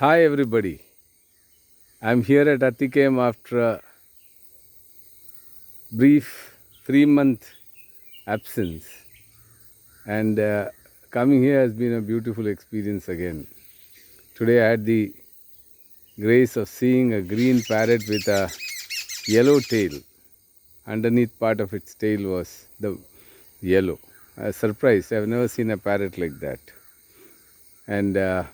Hi everybody. I'm here at Athikem after a brief 3-month absence, and coming here has been a beautiful experience again. Today I had the grace of seeing a green parrot with a yellow tail. Underneath part of its tail was the yellow. I was surprised. I've never seen a parrot like that. And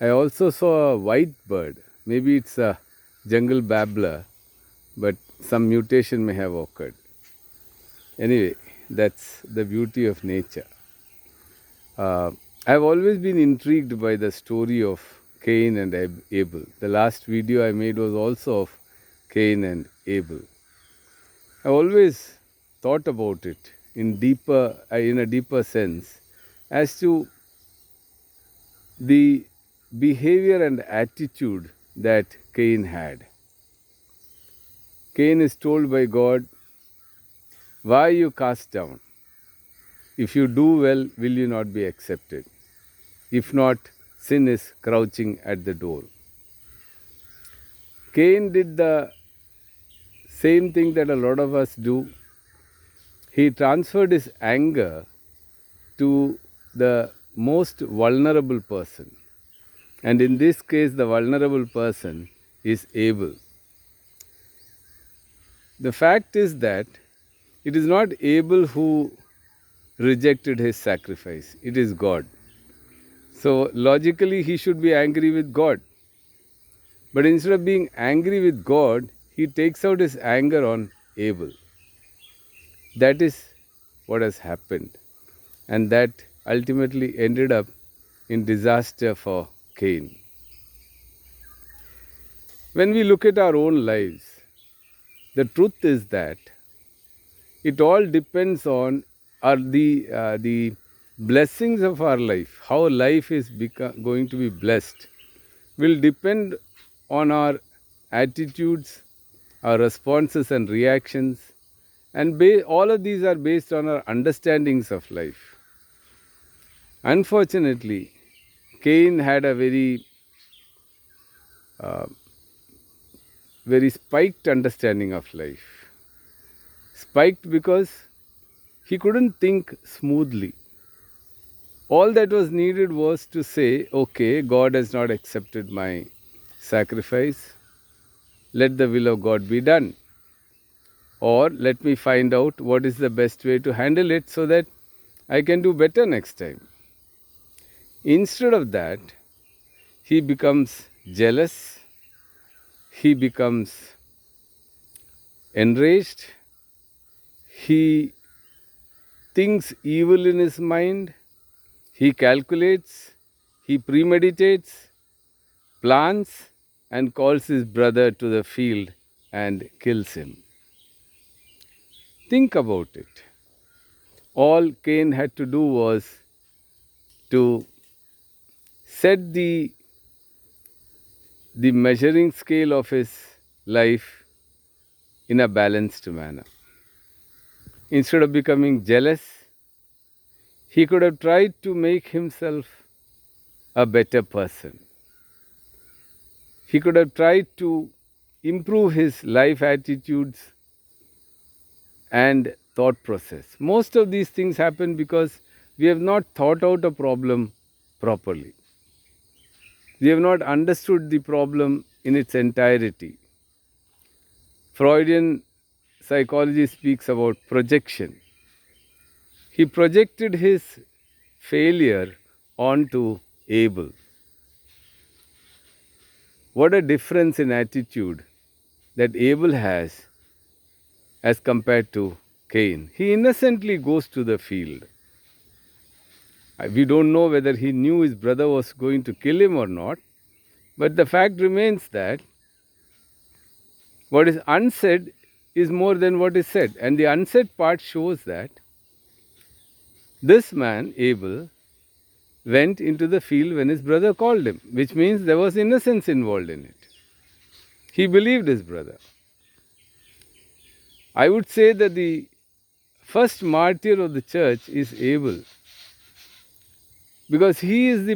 I also saw a white bird. Maybe it's a jungle babbler, but some mutation may have occurred. Anyway, that's the beauty of nature. I've always been intrigued by the story of Cain and Abel. The last video I made was also of Cain and Abel. I always thought about it in a deeper sense as to the behavior and attitude that Cain had. Cain is told by God, "Why you cast down? If you do well, will you not be accepted? If not, sin is crouching at the door." Cain did the same thing that a lot of us do. He transferred his anger to the most vulnerable person. And in this case, the vulnerable person is Abel. The fact is that it is not Abel who rejected his sacrifice, it is God. So logically, he should be angry with God. But instead of being angry with God, he takes out his anger on Abel. That is what has happened. And that ultimately ended up in disaster for Cain. When we look at our own lives, the truth is that it all depends on the blessings of our life. How life is going to be blessed will depend on our attitudes, our responses and reactions, and all of these are based on our understandings of life. Unfortunately, Cain had a very spiked understanding of life. Spiked because he couldn't think smoothly. All that was needed was to say, okay, God has not accepted my sacrifice. Let the will of God be done. Or let me find out what is the best way to handle it so that I can do better next time. Instead of that, he becomes jealous. He becomes enraged. He thinks evil in his mind. He calculates. He premeditates, plans, and calls his brother to the field and kills him. Think about it. All Cain had to do was to set the measuring scale of his life in a balanced manner. Instead of becoming jealous, he could have tried to make himself a better person. He could have tried to improve his life attitudes and thought process. Most of these things happen because we have not thought out a problem properly. We have not understood the problem in its entirety. Freudian psychology speaks about projection. He projected his failure onto Abel. What a difference in attitude that Abel has as compared to Cain. He innocently goes to the field. We don't know whether he knew his brother was going to kill him or not, but the fact remains that what is unsaid is more than what is said. And the unsaid part shows that this man, Abel, went into the field when his brother called him, which means there was innocence involved in it. He believed his brother. I would say that the first martyr of the church is Abel, because he is the